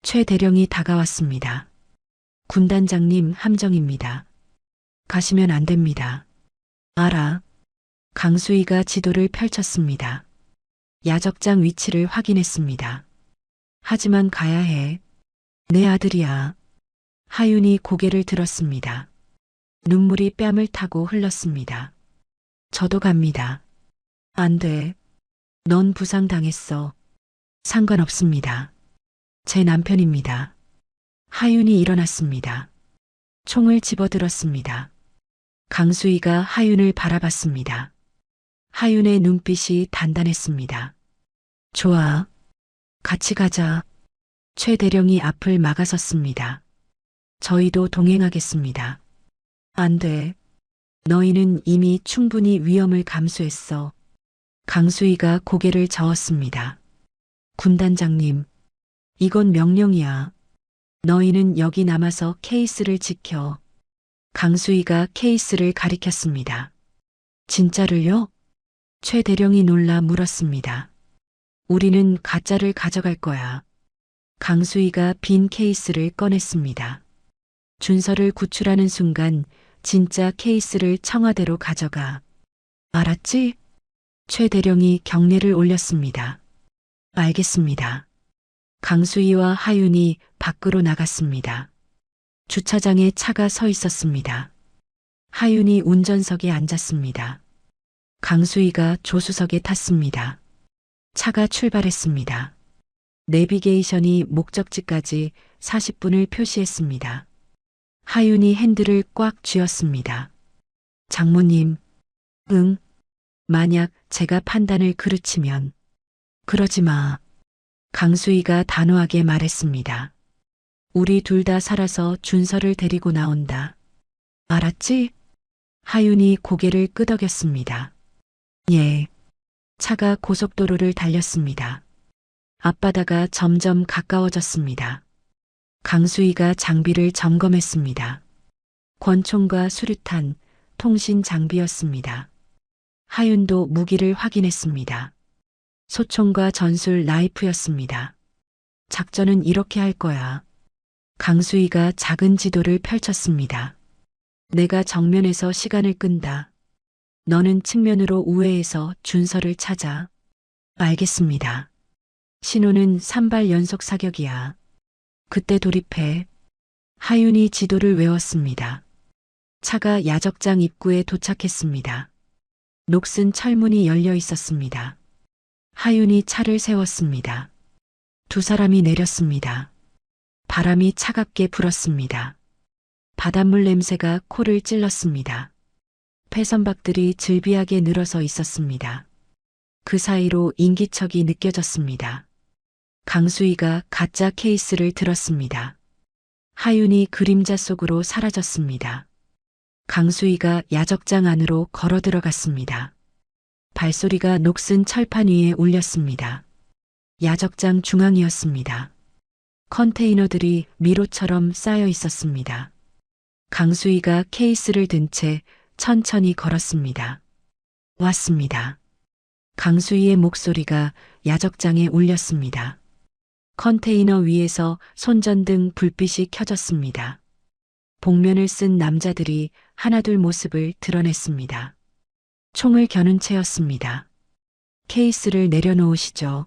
최 대령이 다가왔습니다. 군단장님 함정입니다. 가시면 안 됩니다. 알아. 강수희가 지도를 펼쳤습니다. 야적장 위치를 확인했습니다. 하지만 가야 해. 내 아들이야. 하윤이 고개를 들었습니다. 눈물이 뺨을 타고 흘렀습니다. 저도 갑니다. 안 돼. 넌 부상당했어. 상관없습니다. 제 남편입니다. 하윤이 일어났습니다. 총을 집어들었습니다. 강수희가 하윤을 바라봤습니다. 하윤의 눈빛이 단단했습니다. 좋아. 같이 가자. 최 대령이 앞을 막아섰습니다. 저희도 동행하겠습니다. 안 돼. 너희는 이미 충분히 위험을 감수했어. 강수희가 고개를 저었습니다. 군단장님, 이건 명령이야. 너희는 여기 남아서 케이스를 지켜. 강수희가 케이스를 가리켰습니다. 진짜를요? 최 대령이 놀라 물었습니다. 우리는 가짜를 가져갈 거야. 강수희가 빈 케이스를 꺼냈습니다. 준서를 구출하는 순간 진짜 케이스를 청와대로 가져가. 알았지? 최 대령이 경례를 올렸습니다. 알겠습니다. 강수희와 하윤이 밖으로 나갔습니다. 주차장에 차가 서 있었습니다. 하윤이 운전석에 앉았습니다. 강수희가 조수석에 탔습니다. 차가 출발했습니다. 내비게이션이 목적지까지 40분을 표시했습니다. 하윤이 핸들을 꽉 쥐었습니다. 장모님, 응. 만약 제가 판단을 그르치면. 그러지 마. 강수희가 단호하게 말했습니다. 우리 둘 다 살아서 준서를 데리고 나온다. 알았지? 하윤이 고개를 끄덕였습니다. 예. 차가 고속도로를 달렸습니다. 앞바다가 점점 가까워졌습니다. 강수희가 장비를 점검했습니다. 권총과 수류탄, 통신 장비였습니다. 하윤도 무기를 확인했습니다. 소총과 전술 나이프였습니다. 작전은 이렇게 할 거야. 강수희가 작은 지도를 펼쳤습니다. 내가 정면에서 시간을 끈다. 너는 측면으로 우회해서 준서를 찾아. 알겠습니다. 신호는 3발 연속 사격이야. 그때 돌입해. 하윤이 지도를 외웠습니다. 차가 야적장 입구에 도착했습니다. 녹슨 철문이 열려 있었습니다. 하윤이 차를 세웠습니다. 두 사람이 내렸습니다. 바람이 차갑게 불었습니다. 바닷물 냄새가 코를 찔렀습니다. 폐선박들이 즐비하게 늘어서 있었습니다. 그 사이로 인기척이 느껴졌습니다. 강수희가 가짜 케이스를 들었습니다. 하윤이 그림자 속으로 사라졌습니다. 강수희가 야적장 안으로 걸어 들어갔습니다. 발소리가 녹슨 철판 위에 울렸습니다. 야적장 중앙이었습니다. 컨테이너들이 미로처럼 쌓여 있었습니다. 강수희가 케이스를 든 채 천천히 걸었습니다. 왔습니다. 강수희의 목소리가 야적장에 울렸습니다. 컨테이너 위에서 손전등 불빛이 켜졌습니다. 복면을 쓴 남자들이 하나둘 모습을 드러냈습니다. 총을 겨눈 채였습니다. 케이스를 내려놓으시죠.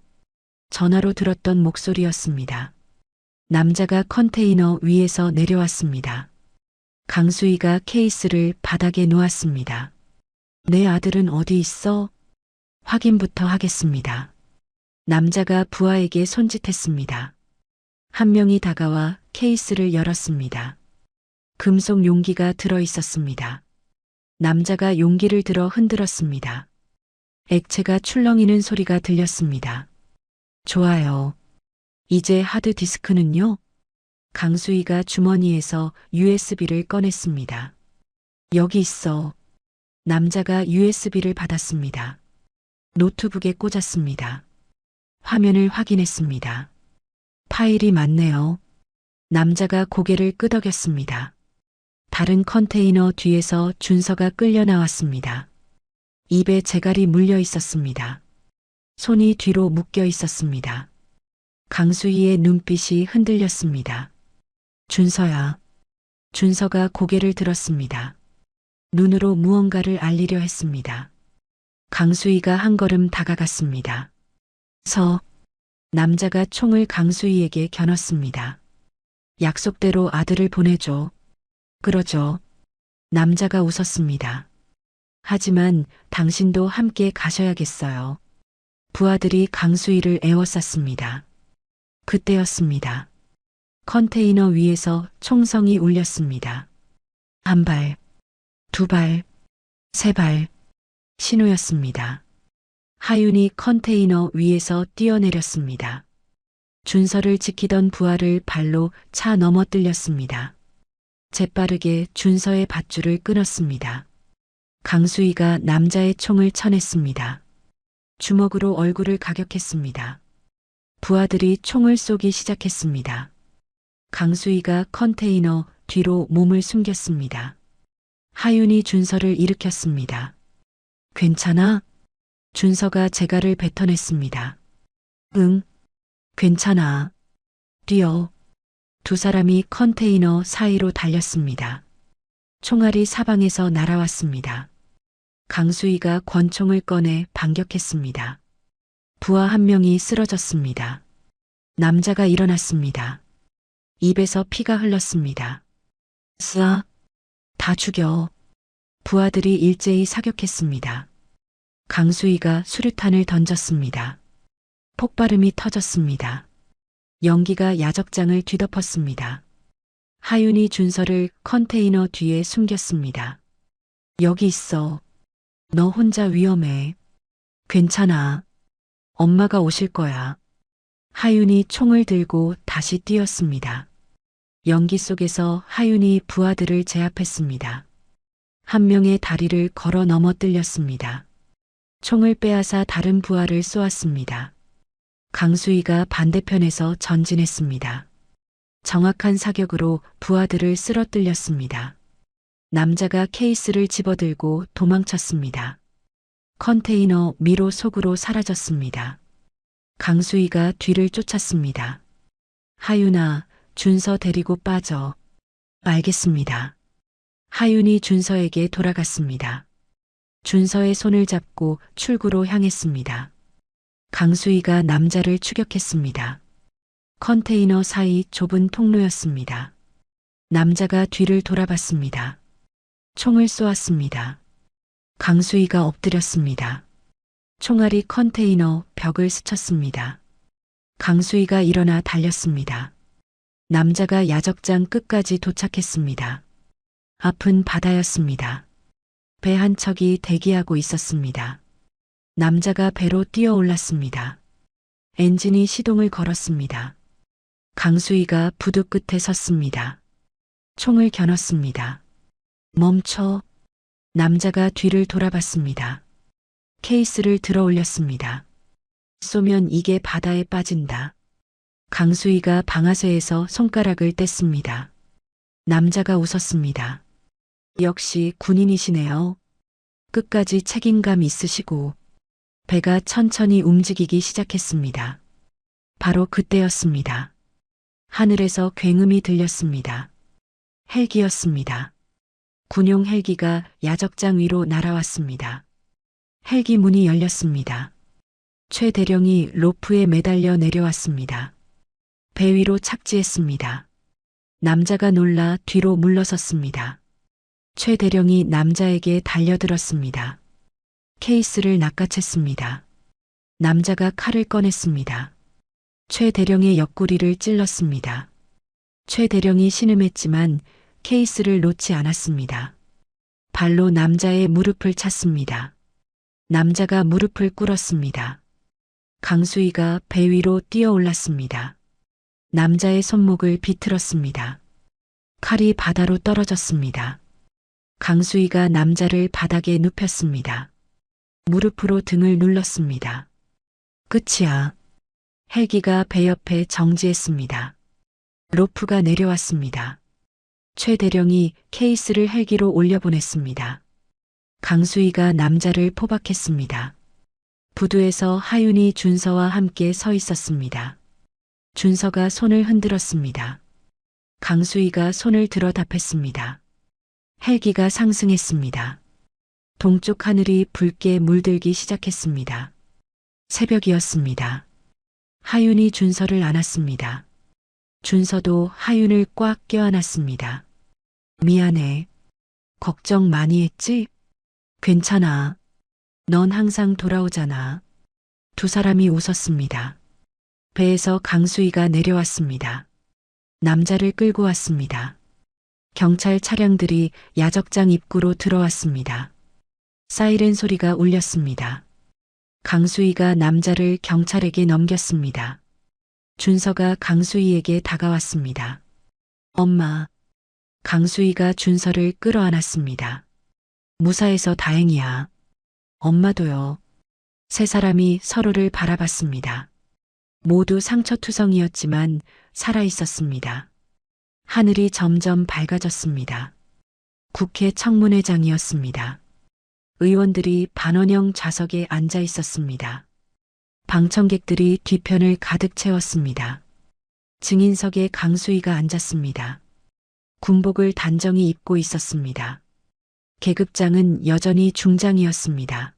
전화로 들었던 목소리였습니다. 남자가 컨테이너 위에서 내려왔습니다. 강수희가 케이스를 바닥에 놓았습니다. 내 아들은 어디 있어? 확인부터 하겠습니다. 남자가 부하에게 손짓했습니다. 한 명이 다가와 케이스를 열었습니다. 금속 용기가 들어 있었습니다. 남자가 용기를 들어 흔들었습니다. 액체가 출렁이는 소리가 들렸습니다. 좋아요. 이제 하드디스크는요? 강수희가 주머니에서 USB를 꺼냈습니다. 여기 있어. 남자가 USB를 받았습니다. 노트북에 꽂았습니다. 화면을 확인했습니다. 파일이 많네요. 남자가 고개를 끄덕였습니다. 다른 컨테이너 뒤에서 준서가 끌려 나왔습니다. 입에 재갈이 물려 있었습니다. 손이 뒤로 묶여 있었습니다. 강수희의 눈빛이 흔들렸습니다. 준서야. 준서가 고개를 들었습니다. 눈으로 무언가를 알리려 했습니다. 강수희가 한 걸음 다가갔습니다. 남자가 총을 강수희에게 겨눴습니다. 약속대로 아들을 보내줘. 그러죠. 남자가 웃었습니다. 하지만 당신도 함께 가셔야겠어요. 부하들이 강수희를 에워쌌습니다. 그때였습니다. 컨테이너 위에서 총성이 울렸습니다. 한 발, 두 발, 세 발, 신호였습니다. 하윤이 컨테이너 위에서 뛰어내렸습니다. 준서를 지키던 부하를 발로 차 넘어뜨렸습니다. 재빠르게 준서의 밧줄을 끊었습니다. 강수희가 남자의 총을 쳐냈습니다. 주먹으로 얼굴을 가격했습니다. 부하들이 총을 쏘기 시작했습니다. 강수희가 컨테이너 뒤로 몸을 숨겼습니다. 하윤이 준서를 일으켰습니다. 괜찮아? 준서가 재갈을 뱉어냈습니다. 응, 괜찮아. 뛰어. 두 사람이 컨테이너 사이로 달렸습니다. 총알이 사방에서 날아왔습니다. 강수희가 권총을 꺼내 반격했습니다. 부하 한 명이 쓰러졌습니다. 남자가 일어났습니다. 입에서 피가 흘렀습니다. 다 죽여. 부하들이 일제히 사격했습니다. 강수희가 수류탄을 던졌습니다. 폭발음이 터졌습니다. 연기가 야적장을 뒤덮었습니다. 하윤이 준서를 컨테이너 뒤에 숨겼습니다. 여기 있어. 너 혼자 위험해. 괜찮아. 엄마가 오실 거야. 하윤이 총을 들고 다시 뛰었습니다. 연기 속에서 하윤이 부하들을 제압했습니다. 한 명의 다리를 걸어 넘어뜨렸습니다. 총을 빼앗아 다른 부하를 쏘았습니다. 강수희가 반대편에서 전진했습니다. 정확한 사격으로 부하들을 쓰러뜨렸습니다. 남자가 케이스를 집어들고 도망쳤습니다. 컨테이너 미로 속으로 사라졌습니다. 강수희가 뒤를 쫓았습니다. 하윤아, 준서 데리고 빠져. 알겠습니다. 하윤이 준서에게 돌아갔습니다. 준서의 손을 잡고 출구로 향했습니다. 강수희가 남자를 추격했습니다. 컨테이너 사이 좁은 통로였습니다. 남자가 뒤를 돌아봤습니다. 총을 쏘았습니다. 강수희가 엎드렸습니다. 총알이 컨테이너 벽을 스쳤습니다. 강수희가 일어나 달렸습니다. 남자가 야적장 끝까지 도착했습니다. 앞은 바다였습니다. 배 한 척이 대기하고 있었습니다. 남자가 배로 뛰어 올랐습니다. 엔진이 시동을 걸었습니다. 강수희가 부두 끝에 섰습니다. 총을 겨눴습니다. 멈춰. 남자가 뒤를 돌아봤습니다. 케이스를 들어 올렸습니다. 쏘면 이게 바다에 빠진다. 강수희가 방아쇠에서 손가락을 뗐습니다. 남자가 웃었습니다. 역시 군인이시네요. 끝까지 책임감 있으시고. 배가 천천히 움직이기 시작했습니다. 바로 그때였습니다. 하늘에서 굉음이 들렸습니다. 헬기였습니다. 군용 헬기가 야적장 위로 날아왔습니다. 헬기 문이 열렸습니다. 최 대령이 로프에 매달려 내려왔습니다. 배 위로 착지했습니다. 남자가 놀라 뒤로 물러섰습니다. 최 대령이 남자에게 달려들었습니다. 케이스를 낚아챘습니다. 남자가 칼을 꺼냈습니다. 최 대령의 옆구리를 찔렀습니다. 최 대령이 신음했지만 케이스를 놓지 않았습니다. 발로 남자의 무릎을 찼습니다. 남자가 무릎을 꿇었습니다. 강수희가 배 위로 뛰어 올랐습니다. 남자의 손목을 비틀었습니다. 칼이 바다로 떨어졌습니다. 강수희가 남자를 바닥에 눕혔습니다. 무릎으로 등을 눌렀습니다. 끝이야. 헬기가 배 옆에 정지했습니다. 로프가 내려왔습니다. 최 대령이 케이스를 헬기로 올려보냈습니다. 강수희가 남자를 포박했습니다. 부두에서 하윤이 준서와 함께 서 있었습니다. 준서가 손을 흔들었습니다. 강수희가 손을 들어 답했습니다. 헬기가 상승했습니다. 동쪽 하늘이 붉게 물들기 시작했습니다. 새벽이었습니다. 하윤이 준서를 안았습니다. 준서도 하윤을 꽉 껴안았습니다. 미안해. 걱정 많이 했지? 괜찮아. 넌 항상 돌아오잖아. 두 사람이 웃었습니다. 배에서 강수희가 내려왔습니다. 남자를 끌고 왔습니다. 경찰 차량들이 야적장 입구로 들어왔습니다. 사이렌 소리가 울렸습니다. 강수희가 남자를 경찰에게 넘겼습니다. 준서가 강수희에게 다가왔습니다. 엄마. 강수희가 준서를 끌어안았습니다. 무사해서 다행이야. 엄마도요. 세 사람이 서로를 바라봤습니다. 모두 상처투성이었지만 살아 있었습니다. 하늘이 점점 밝아졌습니다. 국회 청문회장이었습니다. 의원들이 반원형 좌석에 앉아 있었습니다. 방청객들이 뒤편을 가득 채웠습니다. 증인석에 강수희가 앉았습니다. 군복을 단정히 입고 있었습니다. 계급장은 여전히 중장이었습니다.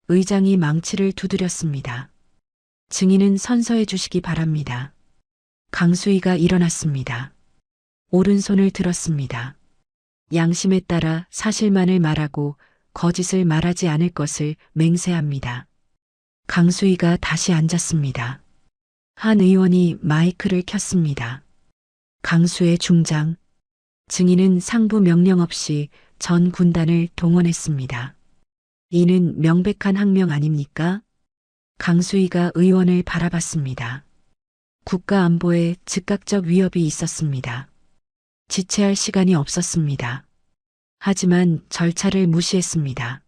의장이 망치를 두드렸습니다. 증인은 선서해 주시기 바랍니다. 강수희가 일어났습니다. 오른손을 들었습니다. 양심에 따라 사실만을 말하고 거짓을 말하지 않을 것을 맹세합니다. 강수희가 다시 앉았습니다. 한 의원이 마이크를 켰습니다. 강수의 중장. 증인은 상부 명령 없이 전 군단을 동원했습니다. 이는 명백한 항명 아닙니까? 강수희가 의원을 바라봤습니다. 국가 안보에 즉각적 위협이 있었습니다. 지체할 시간이 없었습니다. 하지만 절차를 무시했습니다.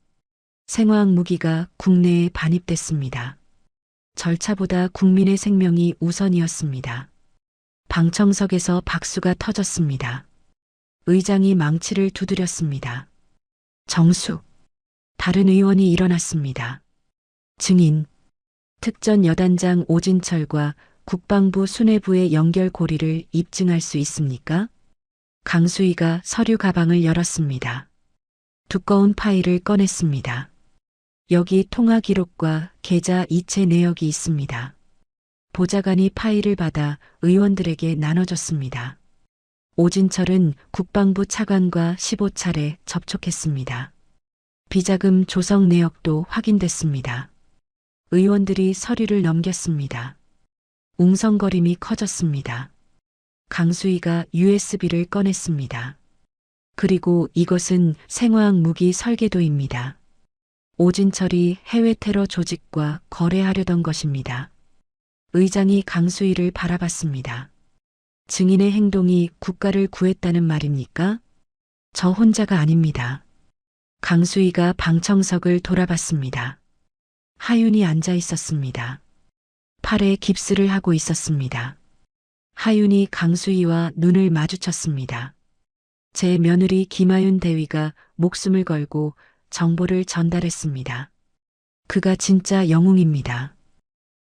생화학 무기가 국내에 반입됐습니다. 절차보다 국민의 생명이 우선이었습니다. 방청석에서 박수가 터졌습니다. 의장이 망치를 두드렸습니다. 정숙. 다른 의원이 일어났습니다. 증인. 특전 여단장 오진철과 국방부 수뇌부의 연결 고리를 입증할 수 있습니까? 강수희가 서류 가방을 열었습니다. 두꺼운 파일을 꺼냈습니다. 여기 통화 기록과 계좌 이체 내역이 있습니다. 보좌관이 파일을 받아 의원들에게 나눠줬습니다. 오진철은 국방부 차관과 15차례 접촉했습니다. 비자금 조성 내역도 확인됐습니다. 의원들이 서류를 넘겼습니다. 웅성거림이 커졌습니다. 강수희가 USB를 꺼냈습니다. 그리고 이것은 생화학 무기 설계도입니다. 오진철이 해외 테러 조직과 거래하려던 것입니다. 의장이 강수희를 바라봤습니다. 증인의 행동이 국가를 구했다는 말입니까? 저 혼자가 아닙니다. 강수희가 방청석을 돌아봤습니다. 하윤이 앉아 있었습니다. 팔에 깁스를 하고 있었습니다. 하윤이 강수희와 눈을 마주쳤습니다. 제 며느리 김하윤 대위가 목숨을 걸고 정보를 전달했습니다. 그가 진짜 영웅입니다.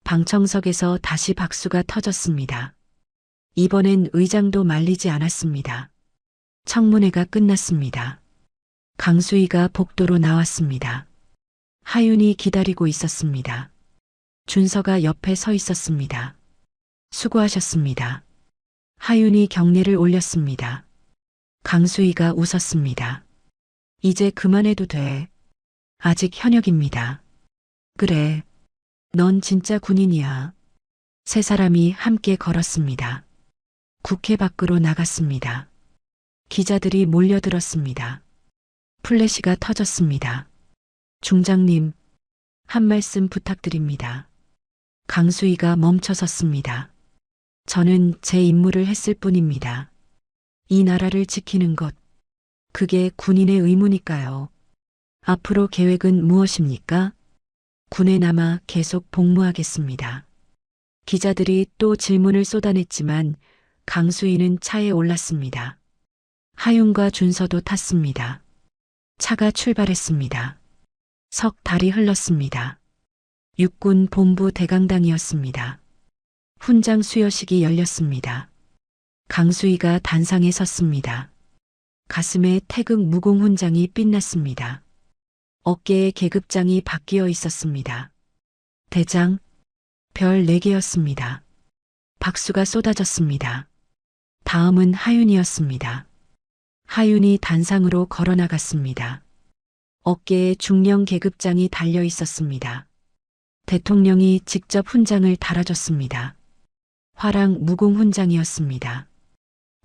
방청석에서 다시 박수가 터졌습니다. 이번엔 의장도 말리지 않았습니다. 청문회가 끝났습니다. 강수희가 복도로 나왔습니다. 하윤이 기다리고 있었습니다. 준서가 옆에 서 있었습니다. 수고하셨습니다. 하윤이 경례를 올렸습니다. 강수희가 웃었습니다. 이제 그만해도 돼. 아직 현역입니다. 그래. 넌 진짜 군인이야. 세 사람이 함께 걸었습니다. 국회 밖으로 나갔습니다. 기자들이 몰려들었습니다. 플래시가 터졌습니다. 중장님, 한 말씀 부탁드립니다. 강수희가 멈춰섰습니다. 저는 제 임무를 했을 뿐입니다. 이 나라를 지키는 것, 그게 군인의 의무니까요. 앞으로 계획은 무엇입니까? 군에 남아 계속 복무하겠습니다. 기자들이 또 질문을 쏟아냈지만 강수희는 차에 올랐습니다. 하윤과 준서도 탔습니다. 차가 출발했습니다. 석 달이 흘렀습니다. 육군 본부 대강당이었습니다. 훈장 수여식이 열렸습니다. 강수희가 단상에 섰습니다. 가슴에 태극 무공 훈장이 빛났습니다. 어깨에 계급장이 바뀌어 있었습니다. 대장, 별 4개였습니다. 박수가 쏟아졌습니다. 다음은 하윤이었습니다. 하윤이 단상으로 걸어나갔습니다. 어깨에 중령 계급장이 달려 있었습니다. 대통령이 직접 훈장을 달아줬습니다. 화랑 무공 훈장이었습니다.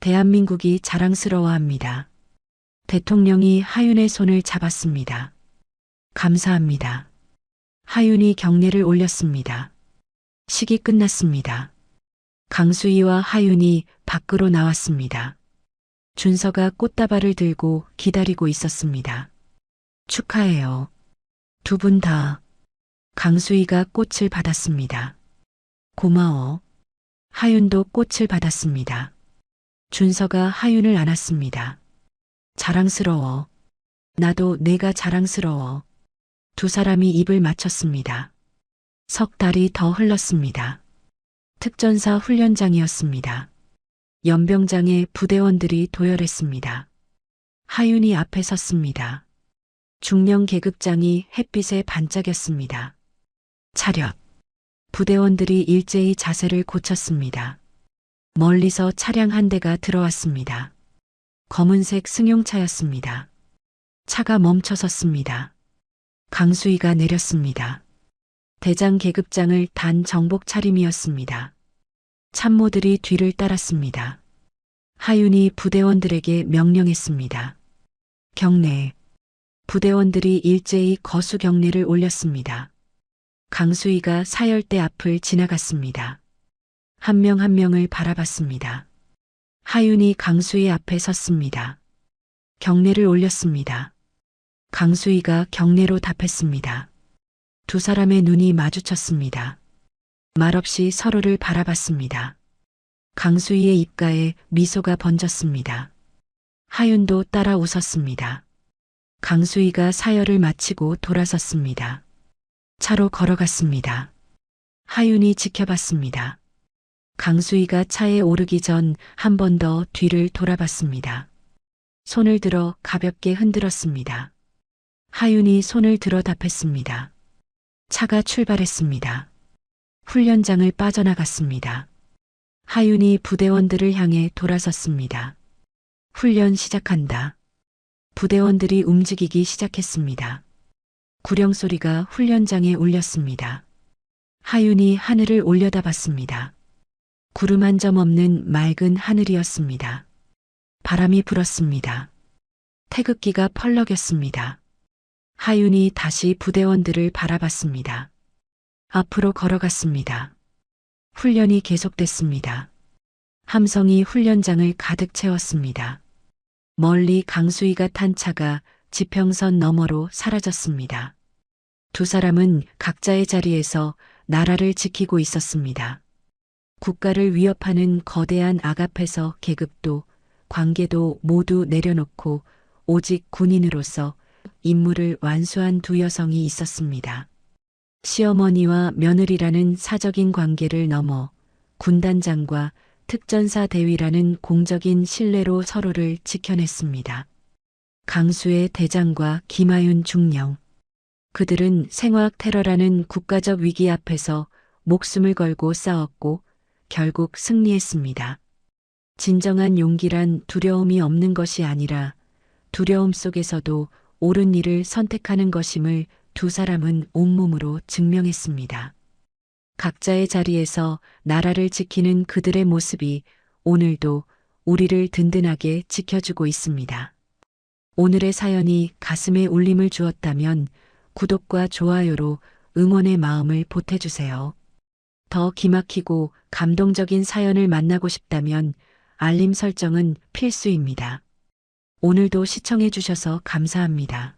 대한민국이 자랑스러워합니다. 대통령이 하윤의 손을 잡았습니다. 감사합니다. 하윤이 경례를 올렸습니다. 식이 끝났습니다. 강수희와 하윤이 밖으로 나왔습니다. 준서가 꽃다발을 들고 기다리고 있었습니다. 축하해요. 두 분 다. 강수희가 꽃을 받았습니다. 고마워. 하윤도 꽃을 받았습니다. 준서가 하윤을 안았습니다. 자랑스러워. 나도 내가 자랑스러워. 두 사람이 입을 맞췄습니다. 석 달이 더 흘렀습니다. 특전사 훈련장이었습니다. 연병장에 부대원들이 도열했습니다. 하윤이 앞에 섰습니다. 중령 계급장이 햇빛에 반짝였습니다. 차렷. 부대원들이 일제히 자세를 고쳤습니다. 멀리서 차량 한 대가 들어왔습니다. 검은색 승용차였습니다. 차가 멈춰 섰습니다. 강수희가 내렸습니다. 대장 계급장을 단 정복 차림이었습니다. 참모들이 뒤를 따랐습니다. 하윤이 부대원들에게 명령했습니다. 경례. 부대원들이 일제히 거수 경례를 올렸습니다. 강수희가 사열대 앞을 지나갔습니다. 한 명 한 명을 바라봤습니다. 하윤이 강수희 앞에 섰습니다. 경례를 올렸습니다. 강수희가 경례로 답했습니다. 두 사람의 눈이 마주쳤습니다. 말없이 서로를 바라봤습니다. 강수희의 입가에 미소가 번졌습니다. 하윤도 따라 웃었습니다. 강수희가 사열을 마치고 돌아섰습니다. 차로 걸어갔습니다. 하윤이 지켜봤습니다. 강수희가 차에 오르기 전 한 번 더 뒤를 돌아봤습니다. 손을 들어 가볍게 흔들었습니다. 하윤이 손을 들어 답했습니다. 차가 출발했습니다. 훈련장을 빠져나갔습니다. 하윤이 부대원들을 향해 돌아섰습니다. 훈련 시작한다. 부대원들이 움직이기 시작했습니다. 구령 소리가 훈련장에 울렸습니다. 하윤이 하늘을 올려다봤습니다. 구름 한 점 없는 맑은 하늘이었습니다. 바람이 불었습니다. 태극기가 펄럭였습니다. 하윤이 다시 부대원들을 바라봤습니다. 앞으로 걸어갔습니다. 훈련이 계속됐습니다. 함성이 훈련장을 가득 채웠습니다. 멀리 강수희가 탄 차가 지평선 너머로 사라졌습니다. 두 사람은 각자의 자리에서 나라를 지키고 있었습니다. 국가를 위협하는 거대한 악 앞에서 계급도 관계도 모두 내려놓고 오직 군인으로서 임무를 완수한 두 여성이 있었습니다. 시어머니와 며느리라는 사적인 관계를 넘어 군단장과 특전사 대위라는 공적인 신뢰로 서로를 지켜냈습니다. 강수의 대장과 김하윤 중령. 그들은 생화학 테러라는 국가적 위기 앞에서 목숨을 걸고 싸웠고 결국 승리했습니다. 진정한 용기란 두려움이 없는 것이 아니라 두려움 속에서도 옳은 일을 선택하는 것임을 두 사람은 온몸으로 증명했습니다. 각자의 자리에서 나라를 지키는 그들의 모습이 오늘도 우리를 든든하게 지켜주고 있습니다. 오늘의 사연이 가슴에 울림을 주었다면 구독과 좋아요로 응원의 마음을 보태주세요. 더 기막히고 감동적인 사연을 만나고 싶다면 알림 설정은 필수입니다. 오늘도 시청해 주셔서 감사합니다.